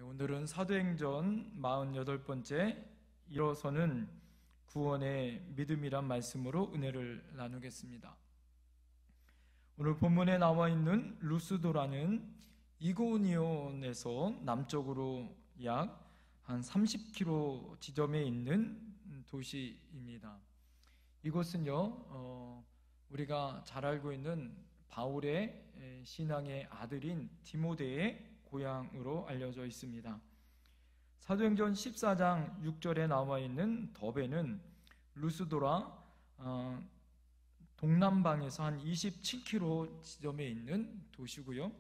오늘은 사도행전 48번째 일어서는 구원의 믿음이란 말씀으로 은혜를 나누겠습니다. 오늘 본문에 나와 있는 루스도라는 이고니온에서 남쪽으로 약 한 30km 지점에 있는 도시입니다. 이곳은요, 우리가 잘 알고 있는 바울의 신앙의 아들인 디모데의 고향으로 알려져 있습니다. 사도행전 14장 6절에 나와 있는 더베는 루스도라 동남방에서 한 27km 지점에 있는 도시고요.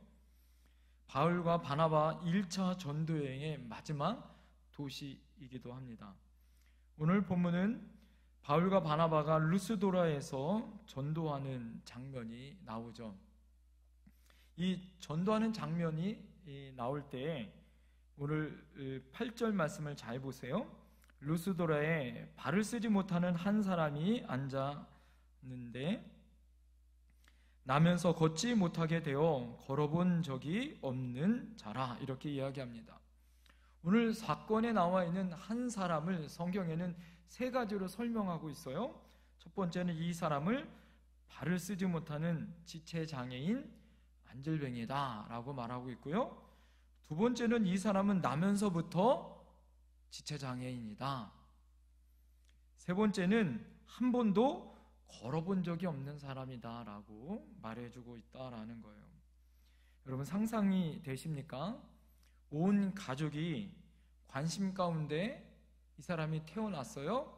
바울과 바나바 1차 전도여행의 마지막 도시이기도 합니다. 오늘 본문은 바울과 바나바가 루스도라에서 전도하는 장면이 나오죠. 이 전도하는 장면이 나올 때 오늘 8절 말씀을 잘 보세요. 루스도라에 발을 쓰지 못하는 한 사람이 앉았는데 나면서 걷지 못하게 되어 걸어본 적이 없는 자라, 이렇게 이야기합니다. 오늘 사건에 나와 있는 한 사람을 성경에는 세 가지로 설명하고 있어요. 첫 번째는 이 사람을 발을 쓰지 못하는 지체장애인 안질뱅이다 라고 말하고 있고요. 두 번째는 이 사람은 나면서부터 지체장애인이다. 세 번째는 한 번도 걸어본 적이 없는 사람이다 라고 말해주고 있다라는 거예요. 여러분 상상이 되십니까? 온 가족이 관심 가운데 이 사람이 태어났어요.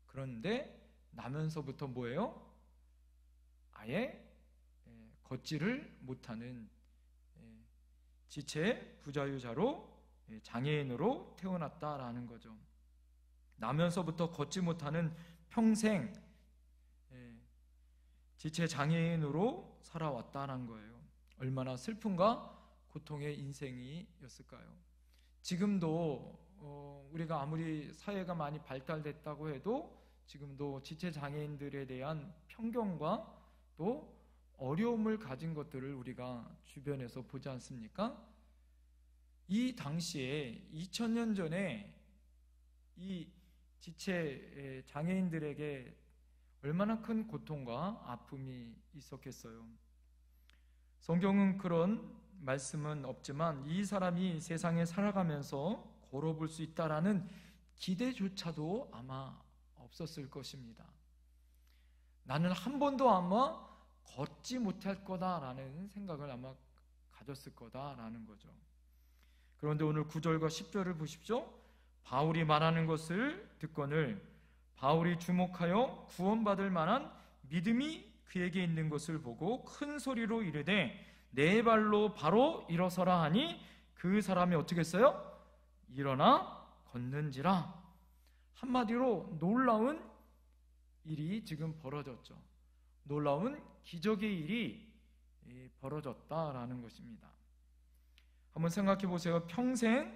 그런데 나면서부터 뭐예요? 아예 걷지를 못하는 지체 부자유자로 장애인으로 태어났다라는 거죠. 나면서부터 걷지 못하는 평생 지체 장애인으로 살아왔다는 거예요. 얼마나 슬픔과 고통의 인생이었을까요? 지금도 우리가 아무리 사회가 많이 발달됐다고 해도 지금도 지체 장애인들에 대한 편견과 또 어려움을 가진 것들을 우리가 주변에서 보지 않습니까? 이 당시에 2000년 전에 이 지체 장애인들에게 얼마나 큰 고통과 아픔이 있었겠어요. 성경은 그런 말씀은 없지만 이 사람이 세상에 살아가면서 걸어볼 수 있다라는 기대조차도 아마 없었을 것입니다. 나는 한 번도 아마 걷지 못할 거다라는 생각을 아마 가졌을 거다라는 거죠. 그런데 오늘 9절과 10절을 보십시오. 바울이 말하는 것을 듣거늘 바울이 주목하여 구원받을 만한 믿음이 그에게 있는 것을 보고 큰 소리로 이르되 네 발로 바로 일어서라 하니 그 사람이 어떻게 했어요? 일어나 걷는지라. 한마디로 놀라운 일이 지금 벌어졌죠. 놀라운 기적의 일이 벌어졌다라는 것입니다. 한번 생각해 보세요. 평생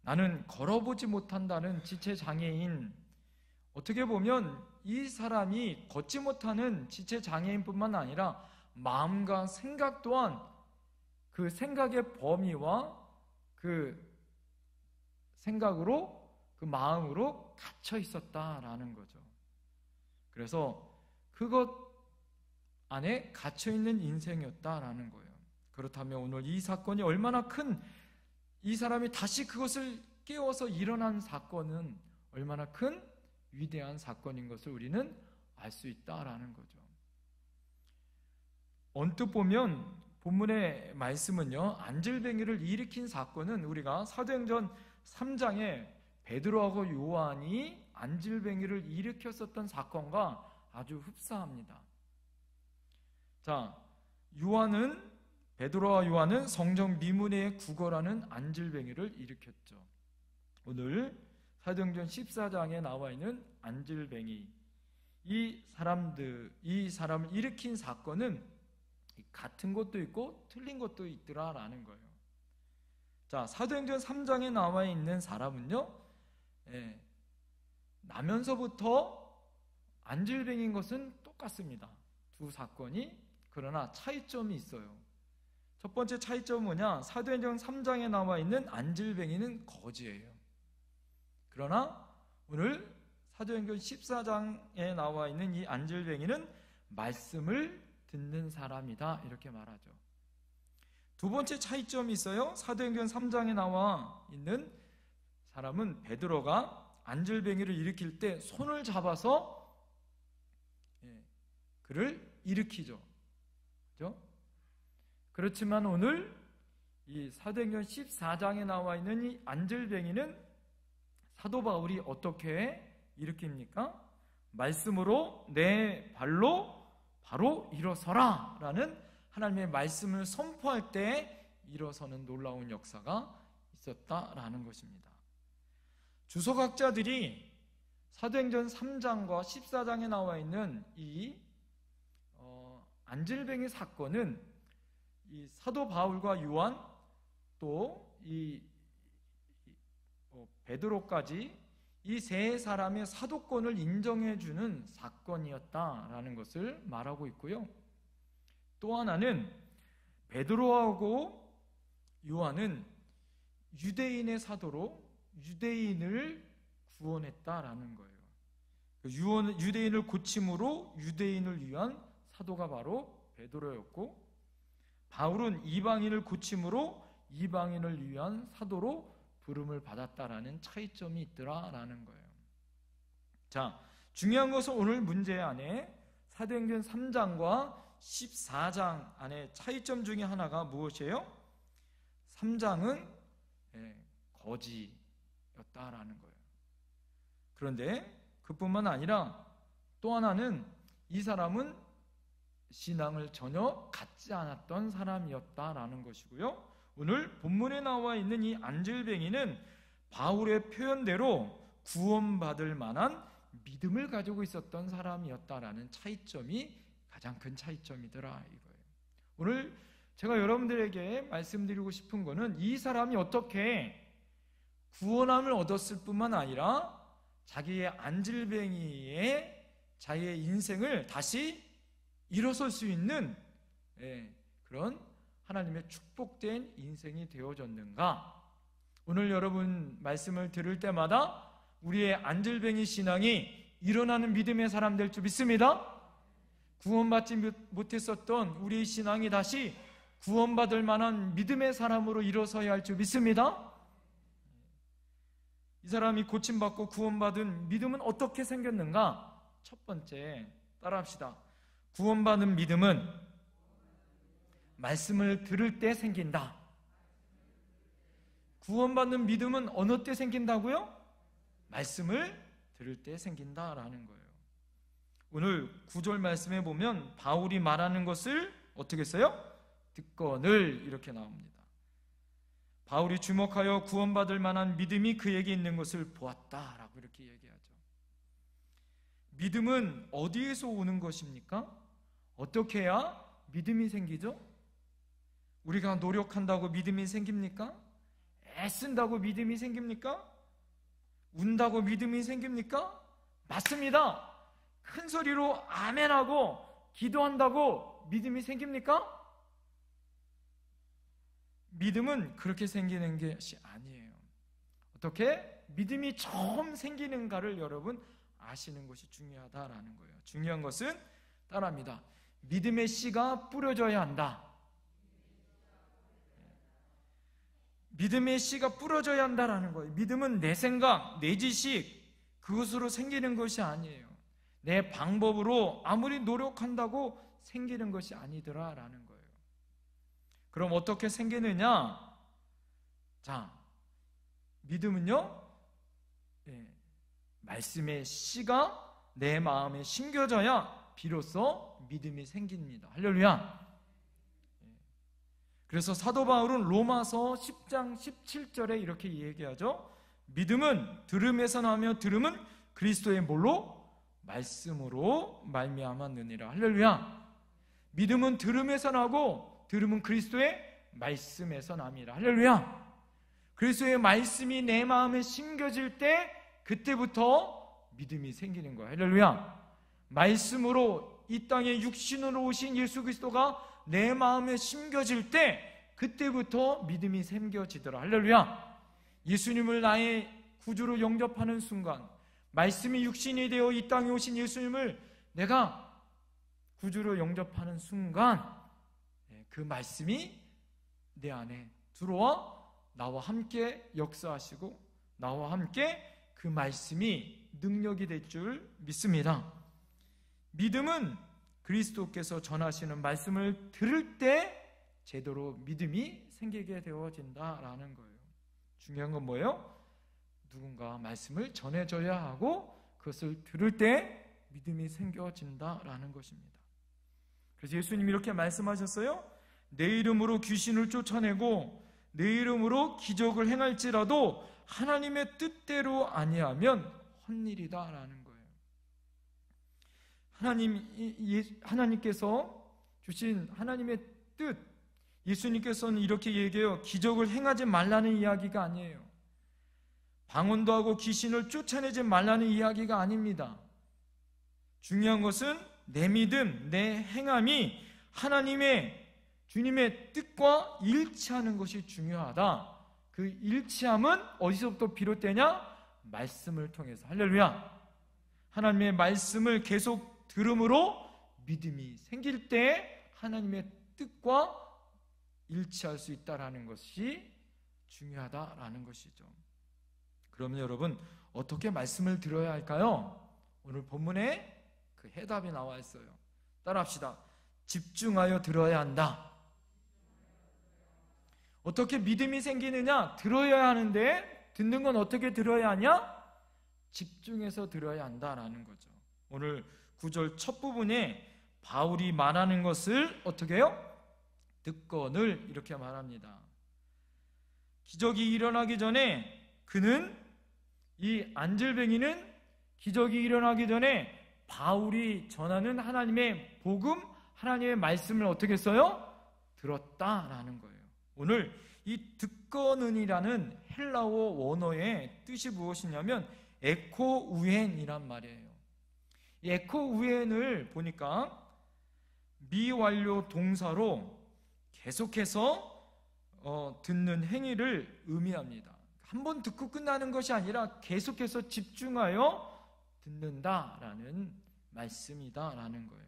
나는 걸어보지 못한다는 지체장애인, 어떻게 보면 이 사람이 걷지 못하는 지체장애인뿐만 아니라 마음과 생각 또한 그 생각의 범위와 그 생각으로 그 마음으로 갇혀 있었다라는 거죠. 그래서 그것 안에 갇혀 있는 인생이었다라는 거예요. 그렇다면 오늘 이 사건이 얼마나 큰, 이 사람이 다시 그것을 깨워서 일어난 사건은 얼마나 큰 위대한 사건인 것을 우리는 알 수 있다라는 거죠. 언뜻 보면 본문의 말씀은요, 안질뱅이를 일으킨 사건은 우리가 사도행전 3장에 베드로하고 요한이 안질뱅이를 일으켰었던 사건과 아주 흡사합니다. 자, 베드로와 요한은 성전 미문에 구걸하는 안질뱅이를 일으켰죠. 오늘 사도행전 14장에 나와 있는 안질뱅이, 이 사람을 일으킨 사건은 같은 것도 있고 틀린 것도 있더라라는 거예요. 자, 사도행전 3장에 나와 있는 사람은요, 나면서부터 안질뱅이인 것은 똑같습니다. 두 사건이. 그러나 차이점이 있어요. 첫 첫 번째 차이점은 뭐냐? 사도행전 3장에 나와 있는 안질뱅이는 거지예요. 그러나 오늘 사도행전 14장에 나와 있는 이 안질뱅이는 말씀을 듣는 사람이다, 이렇게 말하죠. 두 번째 차이점이 있어요. 사도행전 3장에 나와 있는 사람은 베드로가 안질뱅이를 일으킬 때 손을 잡아서 그를 일으키죠. 그렇죠? 그렇지만 오늘 이 사도행전 14장에 나와 있는 이 안질뱅이는 사도 바울이 어떻게 일으킵니까? 말씀으로 내 발로 바로 일어서라 라는 하나님의 말씀을 선포할 때 일어서는 놀라운 역사가 있었다라는 것입니다. 주석학자들이 사도행전 3장과 14장에 나와 있는 이 안질뱅이 사건은 이 사도 바울과 요한 또 이 베드로까지 이 세 사람의 사도권을 인정해주는 사건이었다라는 것을 말하고 있고요. 또 하나는 베드로하고 요한은 유대인의 사도로 유대인을 구원했다라는 거예요. 유대인을 고침으로 유대인을 위한 사도가 바로 베드로였고, 바울은 이방인을 고침으로 이방인을 위한 사도로 부름을 받았다라는 차이점이 있더라라는 거예요. 자, 중요한 것은 오늘 문제 안에 사도행전 3장과 14장 안에 차이점 중에 하나가 무엇이에요? 3장은 거지였다라는 거예요. 그런데 그뿐만 아니라 또 하나는 이 사람은 신앙을 전혀 갖지 않았던 사람이었다라는 것이고요. 오늘 본문에 나와 있는 이 안질뱅이는 바울의 표현대로 구원받을 만한 믿음을 가지고 있었던 사람이었다라는 차이점이 가장 큰 차이점이더라 이거예요. 오늘 제가 여러분들에게 말씀드리고 싶은 거는 이 사람이 어떻게 구원함을 얻었을 뿐만 아니라 자기의 안질뱅이의 자기의 인생을 다시 일어설 수 있는 그런 하나님의 축복된 인생이 되어졌는가? 오늘 여러분 말씀을 들을 때마다 우리의 안질뱅이 신앙이 일어나는 믿음의 사람 될 줄 믿습니다. 구원받지 못했었던 우리의 신앙이 다시 구원받을 만한 믿음의 사람으로 일어서야 할 줄 믿습니다. 이 사람이 고침받고 구원받은 믿음은 어떻게 생겼는가? 첫 번째, 따라합시다. 구원받은 믿음은 말씀을 들을 때 생긴다. 구원받는 믿음은 어느 때 생긴다고요? 말씀을 들을 때 생긴다라는 거예요. 오늘 9절 말씀에 보면 바울이 말하는 것을 어떻게 써요? 듣거늘 이렇게 나옵니다. 바울이 주목하여 구원받을 만한 믿음이 그에게 있는 것을 보았다라고 이렇게 얘기하죠. 믿음은 어디에서 오는 것입니까? 어떻게 해야 믿음이 생기죠? 우리가 노력한다고 믿음이 생깁니까? 애쓴다고 믿음이 생깁니까? 운다고 믿음이 생깁니까? 맞습니다. 큰 소리로 아멘하고 기도한다고 믿음이 생깁니까? 믿음은 그렇게 생기는 것이 아니에요. 어떻게 믿음이 처음 생기는가를 여러분 아시는 것이 중요하다라는 거예요. 중요한 것은 따라합니다. 믿음의 씨가 뿌려져야 한다. 믿음의 씨가 뿌려져야 한다라는 거예요. 믿음은 내 생각, 내 지식 그것으로 생기는 것이 아니에요. 내 방법으로 아무리 노력한다고 생기는 것이 아니더라라는 거예요. 그럼 어떻게 생기느냐? 자, 믿음은요, 말씀의 씨가 내 마음에 심겨져야 비로소 믿음이 생깁니다. 할렐루야. 그래서 사도 바울은 로마서 10장 17절에 이렇게 얘기하죠. 믿음은 들음에서 나며 들음은 그리스도의 뭘로? 말씀으로 말미암았느니라. 할렐루야. 믿음은 들음에서 나고 들음은 그리스도의 말씀에서 납니다. 할렐루야. 그리스도의 말씀이 내 마음에 심겨질 때 그때부터 믿음이 생기는 거예요. 할렐루야. 말씀으로 이 땅에 육신으로 오신 예수 그리스도가 내 마음에 심겨질 때 그때부터 믿음이 생겨지더라. 할렐루야. 예수님을 나의 구주로 영접하는 순간, 말씀이 육신이 되어 이 땅에 오신 예수님을 내가 구주로 영접하는 순간, 그 말씀이 내 안에 들어와 나와 함께 역사하시고 나와 함께 그 말씀이 능력이 될 줄 믿습니다. 믿음은 그리스도께서 전하시는 말씀을 들을 때 제대로 믿음이 생기게 되어진다라는 거예요. 중요한 건 뭐예요? 누군가 말씀을 전해줘야 하고 그것을 들을 때 믿음이 생겨진다라는 것입니다. 그래서 예수님이 이렇게 말씀하셨어요. 내 이름으로 귀신을 쫓아내고 내 이름으로 기적을 행할지라도 하나님의 뜻대로 아니하면 헛일이다라는 거예요. 하나님께서 주신 하나님의 뜻, 예수님께서는 이렇게 얘기해요. 기적을 행하지 말라는 이야기가 아니에요. 방언도 하고 귀신을 쫓아내지 말라는 이야기가 아닙니다. 중요한 것은 내 믿음, 내 행함이 주님의 뜻과 일치하는 것이 중요하다. 그 일치함은 어디서부터 비롯되냐? 말씀을 통해서. 할렐루야. 하나님의 말씀을 계속 들음으로 믿음이 생길 때 하나님의 뜻과 일치할 수 있다는 것이 중요하다라는 것이죠. 그러면 여러분, 어떻게 말씀을 들어야 할까요? 오늘 본문에 그 해답이 나와 있어요. 따라합시다. 집중하여 들어야 한다. 어떻게 믿음이 생기느냐? 들어야 하는데 듣는 건 어떻게 들어야 하냐? 집중해서 들어야 한다라는 거죠. 오늘 9절 첫 부분에 바울이 말하는 것을 어떻게 해요? 듣거늘 이렇게 말합니다. 기적이 일어나기 전에 이 안질뱅이는 기적이 일어나기 전에 바울이 전하는 하나님의 복음, 하나님의 말씀을 어떻게 했어요? 들었다라는 거예요. 오늘 이 듣거는이라는 헬라어 원어의 뜻이 무엇이냐면 에코우엔이란 말이에요. 이 에코우엔을 보니까 미완료 동사로 계속해서 듣는 행위를 의미합니다. 한 번 듣고 끝나는 것이 아니라 계속해서 집중하여 듣는다라는 말씀이다라는 거예요.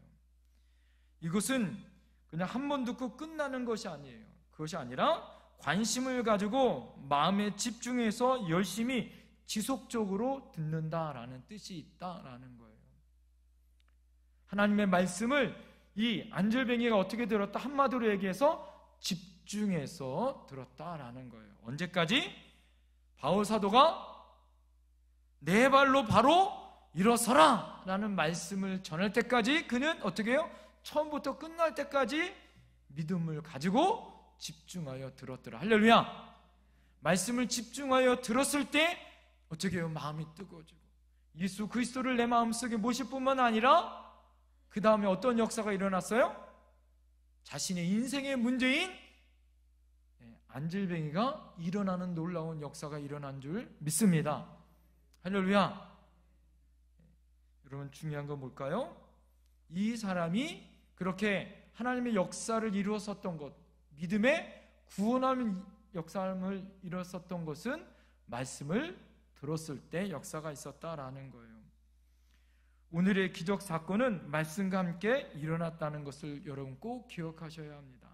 이것은 그냥 한 번 듣고 끝나는 것이 아니에요. 그것이 아니라 관심을 가지고 마음에 집중해서 열심히 지속적으로 듣는다라는 뜻이 있다라는 거예요. 하나님의 말씀을 이 안절뱅이가 어떻게 들었다? 한마디로 얘기해서 집중해서 들었다라는 거예요. 언제까지? 바울 사도가 내 발로 바로 일어서라 라는 말씀을 전할 때까지 그는 어떻게 해요? 처음부터 끝날 때까지 믿음을 가지고 집중하여 들었더라. 할렐루야. 말씀을 집중하여 들었을 때 어떻게 해요? 마음이 뜨거워지고 예수 그리스도를 내 마음속에 모실 뿐만 아니라 그 다음에 어떤 역사가 일어났어요? 자신의 인생의 문제인 안질뱅이가 일어나는 놀라운 역사가 일어난 줄 믿습니다. 할렐루야. 여러분, 중요한 건 뭘까요? 이 사람이 그렇게 하나님의 역사를 이루었었던 것, 믿음의 구원하는 역사를 이루었었던 것은 말씀을 들었을 때 역사가 있었다라는 거예요. 오늘의 기적 사건은 말씀과 함께 일어났다는 것을 여러분 꼭 기억하셔야 합니다.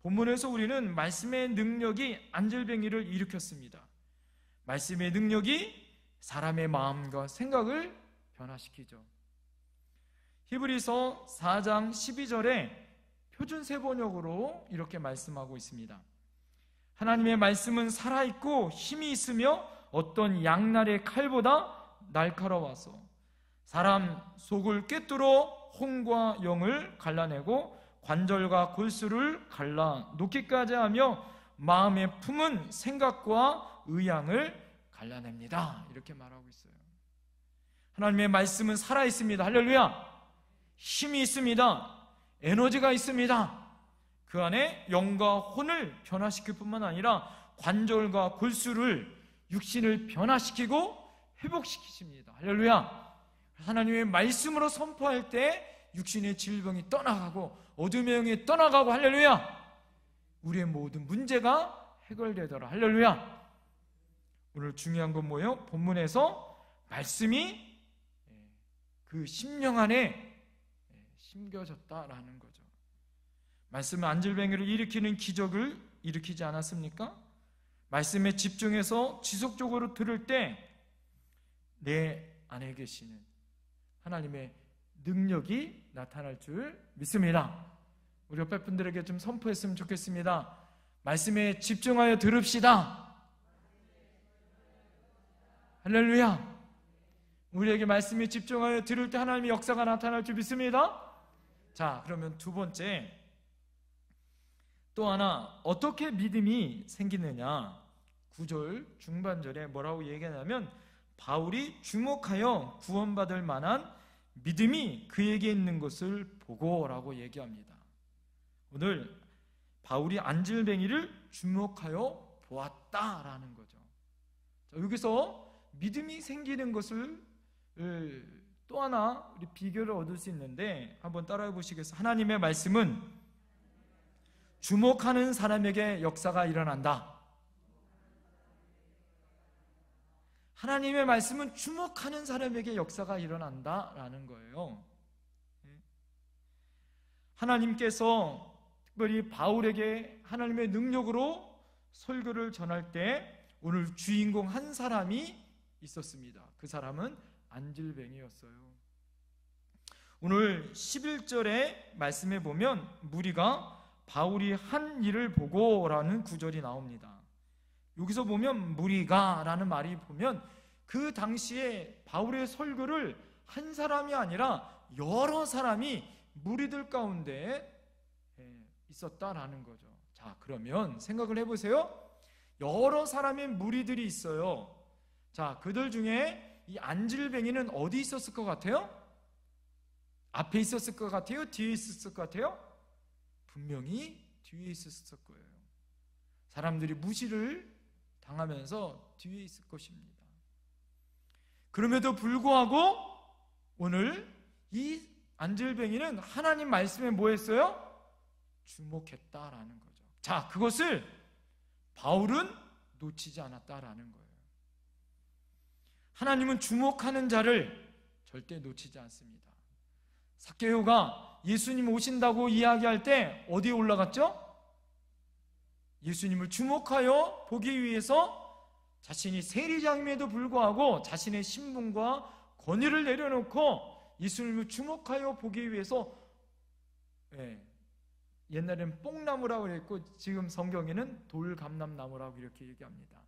본문에서 우리는 말씀의 능력이 안절뱅이를 일으켰습니다. 말씀의 능력이 사람의 마음과 생각을 변화시키죠. 히브리서 4장 12절에 표준세 번역으로 이렇게 말씀하고 있습니다. 하나님의 말씀은 살아있고 힘이 있으며 어떤 양날의 칼보다 날카로워서 사람 속을 꿰뚫어 혼과 영을 갈라내고 관절과 골수를 갈라 놓기까지 하며 마음에 품은 생각과 의향을 갈라냅니다. 이렇게 말하고 있어요. 하나님의 말씀은 살아있습니다. 할렐루야. 힘이 있습니다. 에너지가 있습니다. 그 안에 영과 혼을 변화시킬 뿐만 아니라 관절과 골수를, 육신을 변화시키고 회복시키십니다. 할렐루야. 하나님의 말씀으로 선포할 때 육신의 질병이 떠나가고 어둠의 영이 떠나가고, 할렐루야. 우리의 모든 문제가 해결되더라. 할렐루야. 오늘 중요한 건 뭐예요? 본문에서 말씀이 그 심령 안에 심겨졌다라는 거죠. 말씀은 안질뱅이를 일으키는 기적을 일으키지 않았습니까? 말씀에 집중해서 지속적으로 들을 때 내 안에 계시는 하나님의 능력이 나타날 줄 믿습니다. 우리 옆에 분들에게 좀 선포했으면 좋겠습니다. 말씀에 집중하여 들읍시다. 할렐루야. 우리에게 말씀에 집중하여 들을 때 하나님의 역사가 나타날 줄 믿습니다. 자, 그러면 두 번째, 또 하나 어떻게 믿음이 생기느냐. 9절 중반절에 뭐라고 얘기하냐면 바울이 주목하여 구원받을 만한 믿음이 그에게 있는 것을 보고라고 얘기합니다. 오늘 바울이 안질뱅이를 주목하여 보았다라는 거죠. 자, 여기서 믿음이 생기는 것을 또 하나 우리 비결을 얻을 수 있는데 한번 따라해 보시겠어요? 하나님의 말씀은 주목하는 사람에게 역사가 일어난다. 하나님의 말씀은 주목하는 사람에게 역사가 일어난다라는 거예요. 하나님께서 특별히 바울에게 하나님의 능력으로 설교를 전할 때 오늘 주인공 한 사람이 있었습니다. 그 사람은 안질뱅이였어요. 오늘 11절의 말씀에 보면 무리가 바울이 한 일을 보고라는 구절이 나옵니다. 여기서 보면 무리가 라는 말이 보면 그 당시에 바울의 설교를 한 사람이 아니라 여러 사람이 무리들 가운데 있었다라는 거죠. 자, 그러면 생각을 해보세요. 여러 사람의 무리들이 있어요. 자, 그들 중에 이 안질뱅이는 어디 있었을 것 같아요? 앞에 있었을 것 같아요? 뒤에 있었을 것 같아요? 분명히 뒤에 있었을 거예요. 사람들이 무시를 당하면서 뒤에 있을 것입니다. 그럼에도 불구하고 오늘 이 안질뱅이는 하나님 말씀에 뭐 했어요? 주목했다라는 거죠. 자, 그것을 바울은 놓치지 않았다라는 거예요. 하나님은 주목하는 자를 절대 놓치지 않습니다. 삭개오가 예수님 오신다고 이야기할 때 어디에 올라갔죠? 예수님을 주목하여 보기 위해서 자신이 세리장임에도 불구하고 자신의 신분과 권위를 내려놓고 예수님을 주목하여 보기 위해서 옛날에는 뽕나무라고 그랬고 지금 성경에는 돌감람나무라고 이렇게 얘기합니다.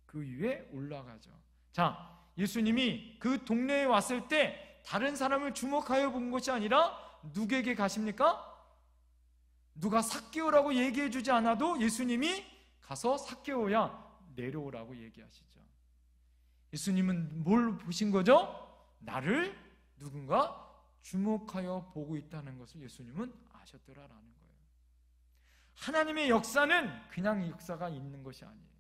그 위에 올라가죠. 자, 예수님이 그 동네에 왔을 때 다른 사람을 주목하여 본 것이 아니라 누구에게 가십니까? 누가 삭개오라고 얘기해 주지 않아도 예수님이 가서 삭개오야 내려오라고 얘기하시죠. 예수님은 뭘 보신 거죠? 나를 누군가 주목하여 보고 있다는 것을 예수님은 아셨더라라는 거예요. 하나님의 역사는 그냥 역사가 있는 것이 아니에요.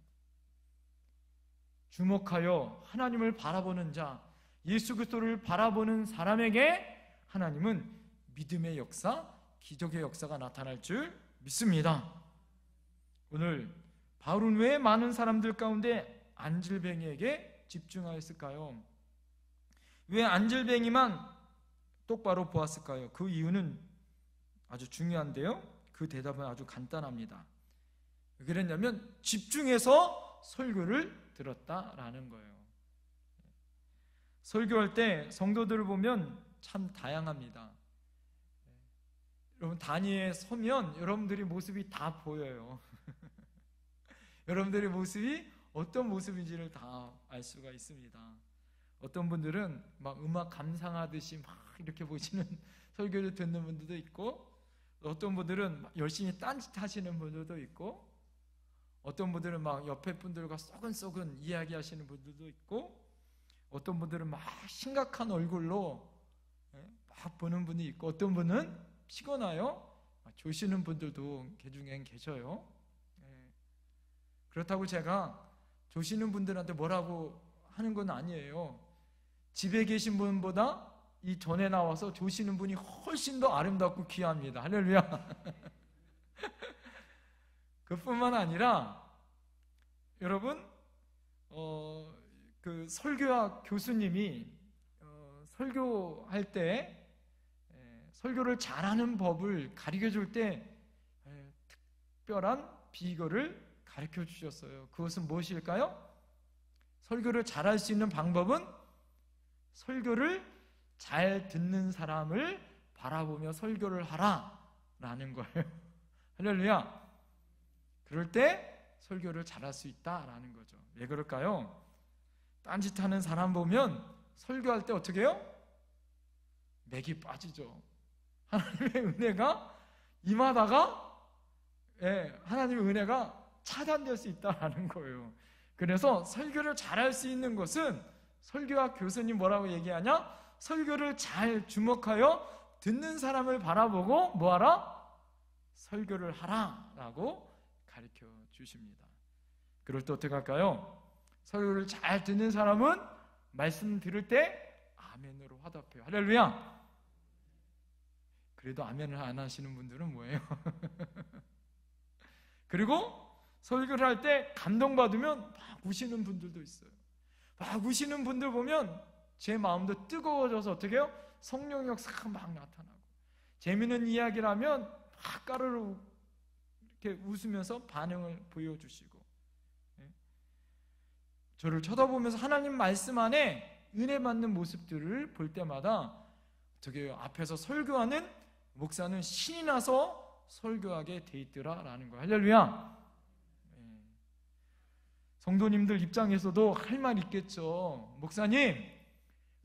주목하여 하나님을 바라보는 자, 예수 그리스도를 바라보는 사람에게 하나님은 믿음의 역사, 기적의 역사가 나타날 줄 믿습니다. 오늘 바울은 왜 많은 사람들 가운데 안질뱅이에게 집중하였을까요? 왜 안질뱅이만 똑바로 보았을까요? 그 이유는 아주 중요한데요. 그 대답은 아주 간단합니다. 왜 그랬냐면 집중해서 설교를 들었다라는 거예요. 설교할 때 성도들을 보면 참 다양합니다. 여러분 단위에 서면 여러분들의 모습이 다 보여요. 여러분들의 모습이 어떤 모습인지를 다 알 수가 있습니다. 어떤 분들은 막 음악 감상하듯이 막 이렇게 보시는 설교를 듣는 분들도 있고, 어떤 분들은 열심히 딴짓하시는 분들도 있고, 어떤 분들은 막 옆에 분들과 쏘근쏘근 이야기하시는 분들도 있고, 어떤 분들은 막 심각한 얼굴로 막 보는 분이 있고, 어떤 분은 피곤하여 조시는 분들도 그 중엔 계셔요. 그렇다고 제가 조시는 분들한테 뭐라고 하는 건 아니에요. 집에 계신 분보다 이 전에 나와서 조시는 분이 훨씬 더 아름답고 귀합니다. 할렐루야. 그뿐만 아니라 여러분 그 설교학 교수님이 설교할 때 설교를 잘하는 법을 가르쳐 줄 때 특별한 비결을 가르쳐 주셨어요. 그것은 무엇일까요? 설교를 잘할 수 있는 방법은 설교를 잘 듣는 사람을 바라보며 설교를 하라라는 거예요. 할렐루야. 그럴 때 설교를 잘할 수 있다라는 거죠. 왜 그럴까요? 딴짓하는 사람 보면 설교할 때 어떻게 해요? 맥이 빠지죠. 하나님의 은혜가 임하다가 하나님의 은혜가 차단될 수 있다는 거예요. 그래서 설교를 잘할 수 있는 것은 설교학 교수님 뭐라고 얘기하냐? 설교를 잘 주목하여 듣는 사람을 바라보고 뭐하라? 설교를 하라라고 가르쳐 주십니다. 그럴 때 어떻게 할까요? 설교를 잘 듣는 사람은 말씀 들을 때 아멘으로 화답해요. 할렐루야. 그래도 아멘을 안 하시는 분들은 뭐예요? 그리고 설교를 할 때 감동받으면 막 우시는 분들도 있어요. 막 우시는 분들 보면 제 마음도 뜨거워져서 어떻게 해요? 성령의 역사가 막 나타나고, 재미있는 이야기를 하면 막 까르르 이렇게 웃으면서 반응을 보여주시고, 저를 쳐다보면서 하나님 말씀 안에 은혜 받는 모습들을 볼 때마다 어떻게 해요? 앞에서 설교하는 목사는 신이 나서 설교하게 돼 있더라라는 거예요. 할렐루야. 성도님들 입장에서도 할 말 있겠죠. 목사님,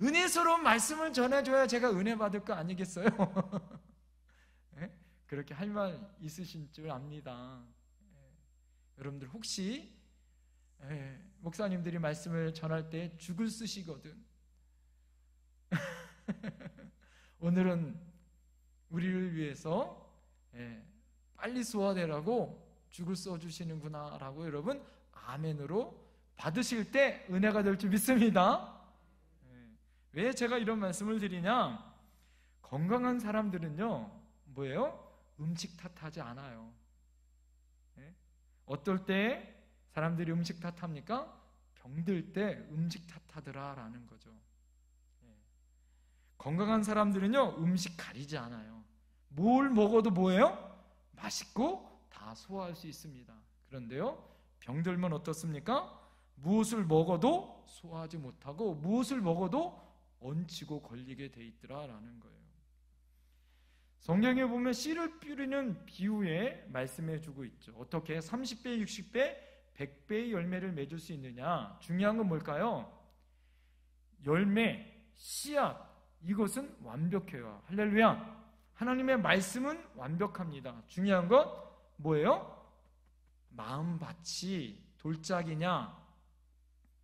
은혜스러운 말씀을 전해줘야 제가 은혜 받을 거 아니겠어요? 그렇게 할 말 있으신 줄 압니다. 여러분들 혹시 목사님들이 말씀을 전할 때 죽을 쓰시거든. 오늘은 우리를 위해서 빨리 소화되라고 죽을 써주시는구나 라고 여러분 아멘으로 받으실 때 은혜가 될 줄 믿습니다. 왜 제가 이런 말씀을 드리냐? 건강한 사람들은요 뭐예요? 음식 탓하지 않아요. 어떨 때 사람들이 음식 탓합니까? 병들 때 음식 탓하더라 라는 거죠. 건강한 사람들은요 음식 가리지 않아요. 뭘 먹어도 뭐예요? 맛있고 다 소화할 수 있습니다. 그런데요 병들면 어떻습니까? 무엇을 먹어도 소화하지 못하고 무엇을 먹어도 얹히고 걸리게 돼 있더라라는 거예요. 성경에 보면 씨를 뿌리는 비유에 말씀해 주고 있죠. 어떻게 30배, 60배, 100배의 열매를 맺을 수 있느냐? 중요한 건 뭘까요? 열매, 씨앗, 이것은 완벽해요. 할렐루야. 하나님의 말씀은 완벽합니다. 중요한 건 뭐예요? 마음밭이 돌짝이냐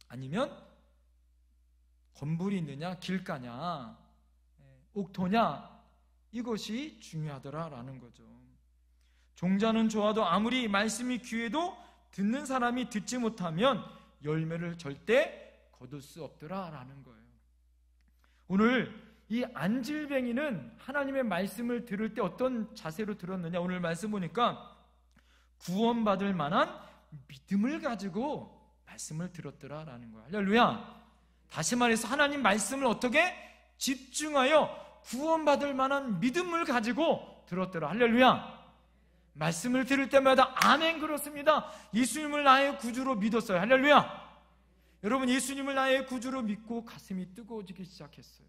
아니면 건물이 있느냐 길가냐 옥토냐, 이것이 중요하더라라는 거죠. 종자는 좋아도 아무리 말씀이 귀해도 듣는 사람이 듣지 못하면 열매를 절대 거둘 수 없더라라는 거예요. 오늘 이 안질뱅이는 하나님의 말씀을 들을 때 어떤 자세로 들었느냐? 오늘 말씀 보니까 구원받을 만한 믿음을 가지고 말씀을 들었더라라는 거야. 할렐루야. 다시 말해서 하나님 말씀을 어떻게 집중하여 구원받을 만한 믿음을 가지고 들었더라. 할렐루야. 말씀을 들을 때마다 아멘 그렇습니다. 예수님을 나의 구주로 믿었어요. 할렐루야. 여러분 예수님을 나의 구주로 믿고 가슴이 뜨거워지기 시작했어요.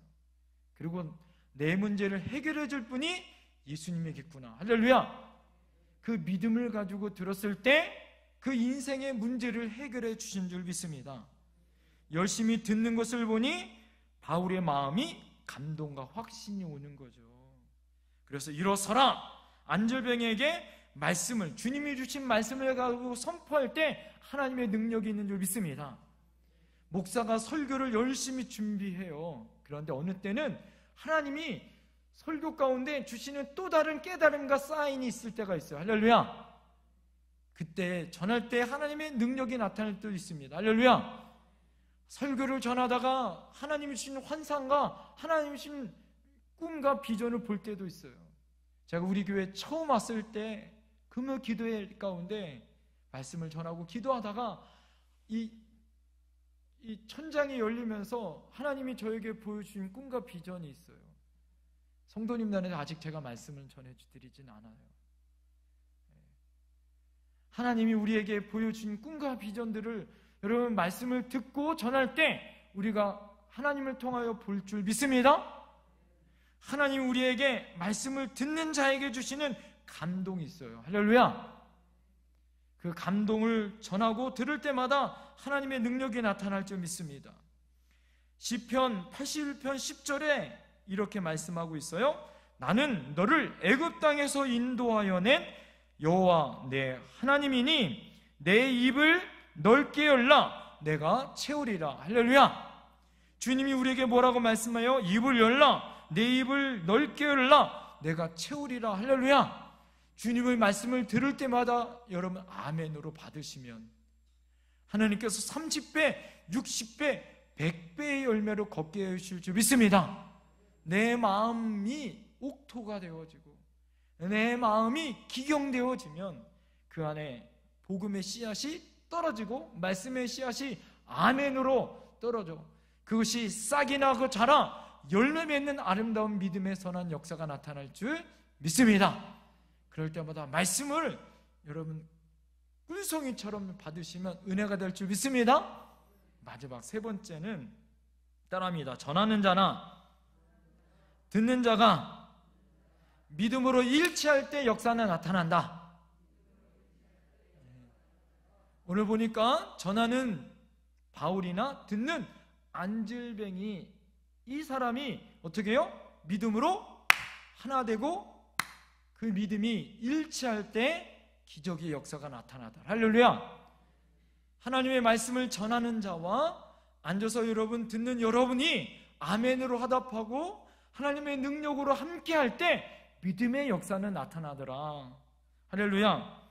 그리고 내 문제를 해결해 줄 분이 예수님이겠구나. 할렐루야. 그 믿음을 가지고 들었을 때 그 인생의 문제를 해결해 주신 줄 믿습니다. 열심히 듣는 것을 보니 바울의 마음이 감동과 확신이 오는 거죠. 그래서 일어서라, 안절병에게 말씀을, 주님이 주신 말씀을 가지고 선포할 때 하나님의 능력이 있는 줄 믿습니다. 목사가 설교를 열심히 준비해요. 그런데 어느 때는 하나님이 설교 가운데 주시는 또 다른 깨달음과 사인이 있을 때가 있어요. 할렐루야. 그때 전할 때 하나님의 능력이 나타날 때도 있습니다. 할렐루야. 설교를 전하다가 하나님이 주신 환상과 하나님이 주신 꿈과 비전을 볼 때도 있어요. 제가 우리 교회 처음 왔을 때 금요 기도회 가운데 말씀을 전하고 기도하다가 이 천장이 열리면서 하나님이 저에게 보여주신 꿈과 비전이 있어요. 성도님들한테 아직 제가 말씀을 전해드리진 않아요. 하나님이 우리에게 보여준 꿈과 비전들을 여러분 말씀을 듣고 전할 때 우리가 하나님을 통하여 볼 줄 믿습니다. 하나님 우리에게 말씀을 듣는 자에게 주시는 감동이 있어요. 할렐루야. 그 감동을 전하고 들을 때마다 하나님의 능력이 나타날 줄 믿습니다. 시편 81편 10절에 이렇게 말씀하고 있어요. 나는 너를 애굽 땅에서 인도하여 낸 여호와 내 하나님이니 내 입을 넓게 열라 내가 채우리라. 할렐루야. 주님이 우리에게 뭐라고 말씀하여 입을 열라 내 입을 넓게 열라 내가 채우리라. 할렐루야. 주님의 말씀을 들을 때마다 여러분 아멘으로 받으시면 하나님께서 30배, 60배, 100배의 열매로 걷게 해주실 줄 믿습니다. 내 마음이 옥토가 되어지고 내 마음이 기경되어지면 그 안에 복음의 씨앗이 떨어지고 말씀의 씨앗이 아멘으로 떨어져 그것이 싹이 나고 자라 열매 맺는 아름다운 믿음의 선한 역사가 나타날 줄 믿습니다. 그럴 때마다 말씀을 여러분 꿀송이처럼 받으시면 은혜가 될 줄 믿습니다. 마지막 세 번째는 따라합니다. 전하는 자나 듣는 자가 믿음으로 일치할 때 역사는 나타난다. 오늘 보니까 전하는 바울이나 듣는 안질뱅이 이 사람이 어떻게 해요? 믿음으로 하나 되고 그 믿음이 일치할 때 기적의 역사가 나타나다. 할렐루야. 하나님의 말씀을 전하는 자와 앉아서 여러분 듣는 여러분이 아멘으로 화답하고 하나님의 능력으로 함께할 때 믿음의 역사는 나타나더라. 할렐루야.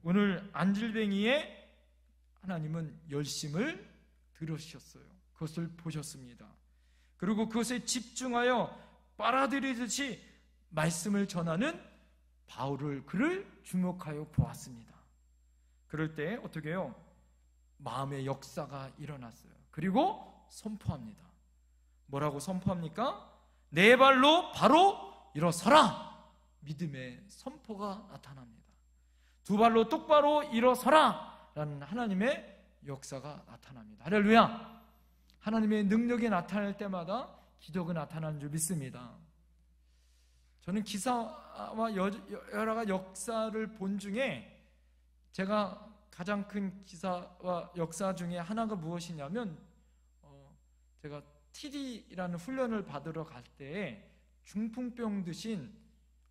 오늘 안질뱅이의 하나님은 열심을 들으셨어요. 그것을 보셨습니다. 그리고 그것에 집중하여 빨아들이듯이 말씀을 전하는 바울을 그를 주목하여 보았습니다. 그럴 때 어떻게 해요? 마음의 역사가 일어났어요. 그리고 선포합니다. 뭐라고 선포합니까? 내 발로 바로 일어서라. 믿음의 선포가 나타납니다. 두 발로 똑바로 일어서라 라는 하나님의 역사가 나타납니다. 할렐루야. 하나님의 능력이 나타날 때마다 기적이 나타나는 줄 믿습니다. 저는 기사와 여러 가지 역사를 본 중에 제가 가장 큰 기사와 역사 중에 하나가 무엇이냐면 제가 TD라는 훈련을 받으러 갈 때에 중풍병 드신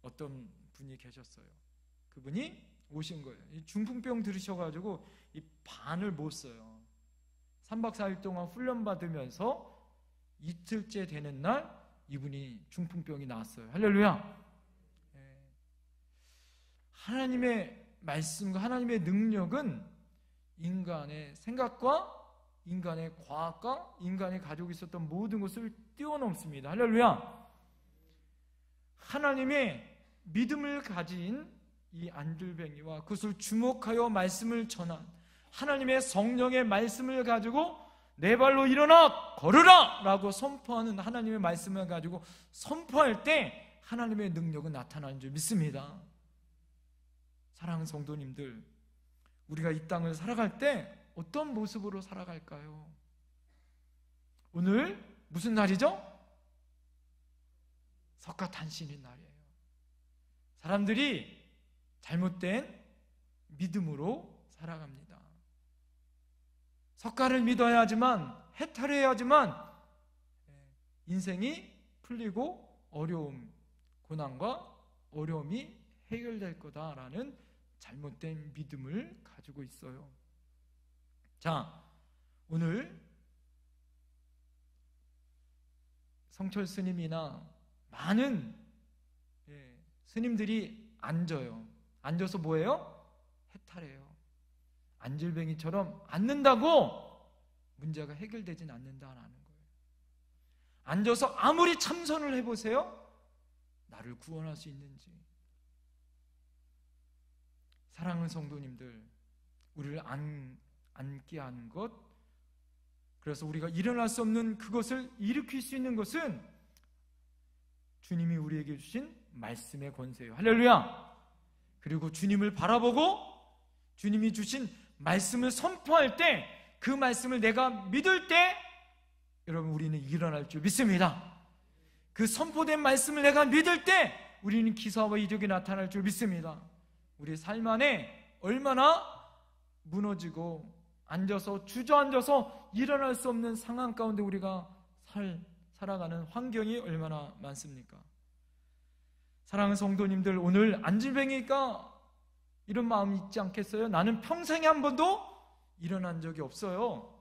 어떤 분이 계셨어요. 그분이 오신 거예요. 이 중풍병 들으셔가지고 이 반을 못 써요. 3박 4일 동안 훈련 받으면서 이틀째 되는 날 이분이 중풍병이 나왔어요. 할렐루야. 하나님의 말씀과 하나님의 능력은 인간의 생각과 인간의 과학과 인간이 가지고 있었던 모든 것을 뛰어넘습니다. 할렐루야. 하나님의 믿음을 가진 이 안들뱅이와 그것을 주목하여 말씀을 전한 하나님의 성령의 말씀을 가지고 내 발로 일어나 걸으라 라고 선포하는 하나님의 말씀을 가지고 선포할 때 하나님의 능력은 나타나는 줄 믿습니다. 사랑하는 성도님들, 우리가 이 땅을 살아갈 때 어떤 모습으로 살아갈까요? 오늘 무슨 날이죠? 석가탄신일 날이에요. 사람들이 잘못된 믿음으로 살아갑니다. 석가를 믿어야 하지만 해탈해야 하지만 인생이 풀리고 어려움, 고난과 어려움이 해결될 거다라는 잘못된 믿음을 가지고 있어요. 자, 오늘 성철 스님이나 많은 스님들이 앉아요. 앉아서 뭐예요? 해탈해요. 안질뱅이처럼 앉는다고 문제가 해결되진 않는다라는 거예요. 앉아서 아무리 참선을 해보세요. 나를 구원할 수 있는지. 사랑하는 성도님들, 우리를 앉게 하는 것, 그래서 우리가 일어날 수 없는 그것을 일으킬 수 있는 것은 주님이 우리에게 주신 말씀의 권세예요. 할렐루야. 그리고 주님을 바라보고 주님이 주신 말씀을 선포할 때, 그 말씀을 내가 믿을 때 여러분 우리는 일어날 줄 믿습니다. 그 선포된 말씀을 내가 믿을 때 우리는 기사와 이적이 나타날 줄 믿습니다. 우리 삶 안에 얼마나 무너지고 앉아서 주저앉아서 일어날 수 없는 상황 가운데 우리가 살아가는 환경이 얼마나 많습니까? 사랑하는 성도님들, 오늘 안질뱅이가 이런 마음이 있지 않겠어요? 나는 평생에 한 번도 일어난 적이 없어요.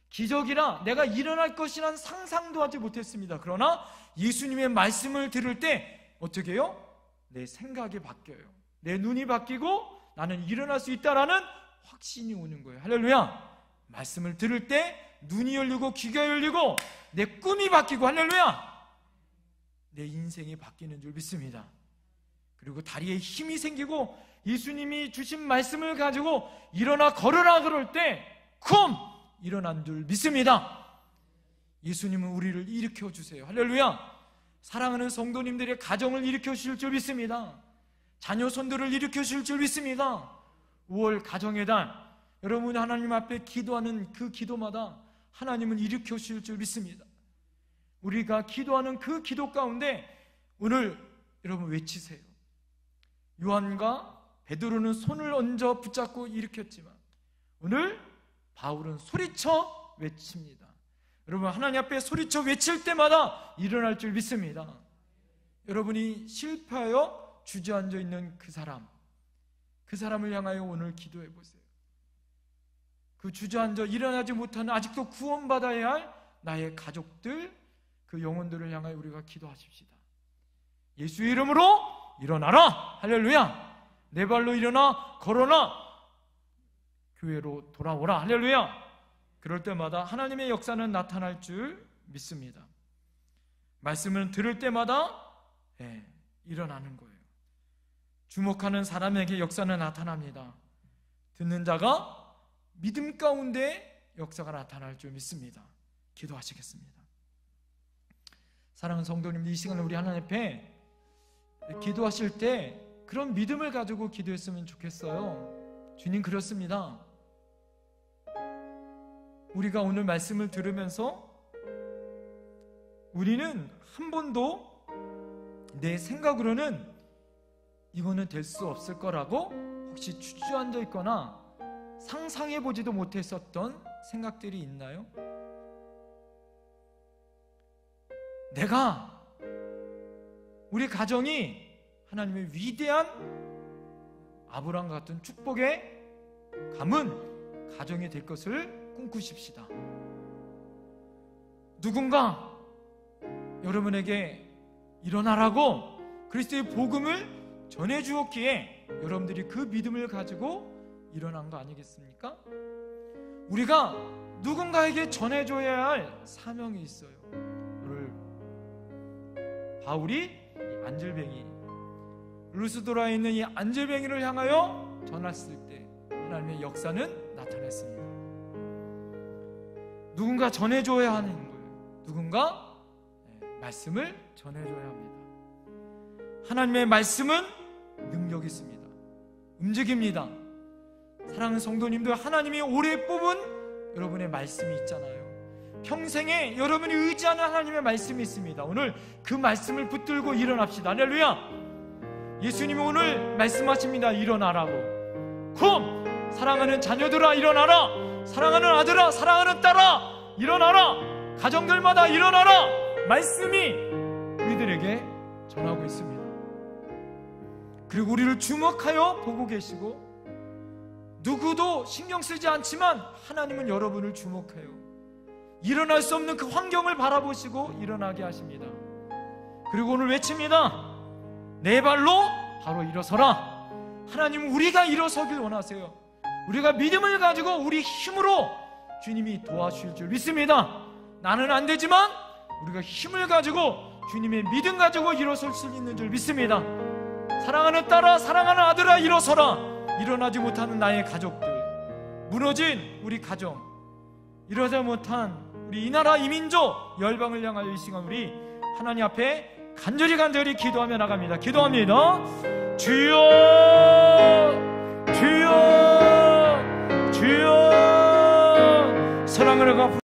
기적이라 내가 일어날 것이란 상상도 하지 못했습니다. 그러나 예수님의 말씀을 들을 때 어떻게 해요? 내 생각이 바뀌어요. 내 눈이 바뀌고 나는 일어날 수 있다라는 확신이 오는 거예요. 할렐루야. 말씀을 들을 때 눈이 열리고 귀가 열리고 내 꿈이 바뀌고, 할렐루야, 내 인생이 바뀌는 줄 믿습니다. 그리고 다리에 힘이 생기고 예수님이 주신 말씀을 가지고 일어나 걸으라 그럴 때 일어난 줄 믿습니다. 예수님은 우리를 일으켜 주세요. 할렐루야. 사랑하는 성도님들의 가정을 일으켜 주실 줄 믿습니다. 자녀 손들을 일으켜 주실 줄 믿습니다. 5월 가정의 달, 여러분이 하나님 앞에 기도하는 그 기도마다 하나님은 일으켜 주실 줄 믿습니다. 우리가 기도하는 그 기도 가운데 오늘 여러분 외치세요. 요한과 베드로는 손을 얹어 붙잡고 일으켰지만 오늘 바울은 소리쳐 외칩니다. 여러분 하나님 앞에 소리쳐 외칠 때마다 일어날 줄 믿습니다. 여러분이 실패하여 주저앉아 있는 그 사람을 향하여 오늘 기도해 보세요. 그 주저앉아 일어나지 못하는, 아직도 구원받아야 할 나의 가족들, 그 영혼들을 향하여 우리가 기도하십시다. 예수의 이름으로 일어나라. 할렐루야. 내 발로 일어나 걸어나 교회로 돌아오라. 할렐루야. 그럴 때마다 하나님의 역사는 나타날 줄 믿습니다. 말씀을 들을 때마다 일어나는 거예요. 주목하는 사람에게 역사는 나타납니다. 듣는 자가 믿음 가운데 역사가 나타날 줄 믿습니다. 기도하시겠습니다. 사랑하는 성도님들, 이 시간에 우리 하나님 앞에 기도하실 때 그런 믿음을 가지고 기도했으면 좋겠어요. 주님, 그렇습니다. 우리가 오늘 말씀을 들으면서 우리는 한 번도 내 생각으로는 이거는 될 수 없을 거라고 혹시 주저앉아 있거나 상상해보지도 못했었던 생각들이 있나요? 우리 가정이 하나님의 위대한 아브라함 같은 축복의 가문 가정이 될 것을 꿈꾸십시다. 누군가 여러분에게 일어나라고 그리스도의 복음을 전해주었기에 여러분들이 그 믿음을 가지고 일어난 거 아니겠습니까? 우리가 누군가에게 전해줘야 할 사명이 있어요. 오늘 바울이 이 안질뱅이, 루스드라에 있는 이 안질뱅이를 향하여 전했을 때 하나님의 역사는 나타났습니다. 누군가 전해줘야 하는 거예요. 누군가 말씀을 전해줘야 합니다. 하나님의 말씀은 능력이 있습니다. 움직입니다. 사랑하는 성도님들, 하나님이 오래 뽑은 여러분의 말씀이 있잖아요. 평생에 여러분이 의지하는 하나님의 말씀이 있습니다. 오늘 그 말씀을 붙들고 일어납시다. 할렐루야. 예수님이 오늘 말씀하십니다. 일어나라고. 사랑하는 자녀들아 일어나라. 사랑하는 아들아, 사랑하는 딸아 일어나라. 가정들마다 일어나라. 말씀이 우리들에게 전하고 있습니다. 그리고 우리를 주목하여 보고 계시고, 누구도 신경 쓰지 않지만 하나님은 여러분을 주목해요. 일어날 수 없는 그 환경을 바라보시고 일어나게 하십니다. 그리고 오늘 외칩니다. 내 발로 바로 일어서라. 하나님은 우리가 일어서길 원하세요. 우리가 믿음을 가지고 우리 힘으로 주님이 도와주실 줄 믿습니다. 나는 안 되지만 우리가 힘을 가지고 주님의 믿음 가지고 일어설 수 있는 줄 믿습니다. 사랑하는 딸아, 사랑하는 아들아 일어서라. 일어나지 못하는 나의 가족들, 무너진 우리 가정, 이러지 못한 우리 이 나라 이 민족 열방을 향하여 이 시간 우리 하나님 앞에 간절히 기도하며 나갑니다. 기도합니다. 주여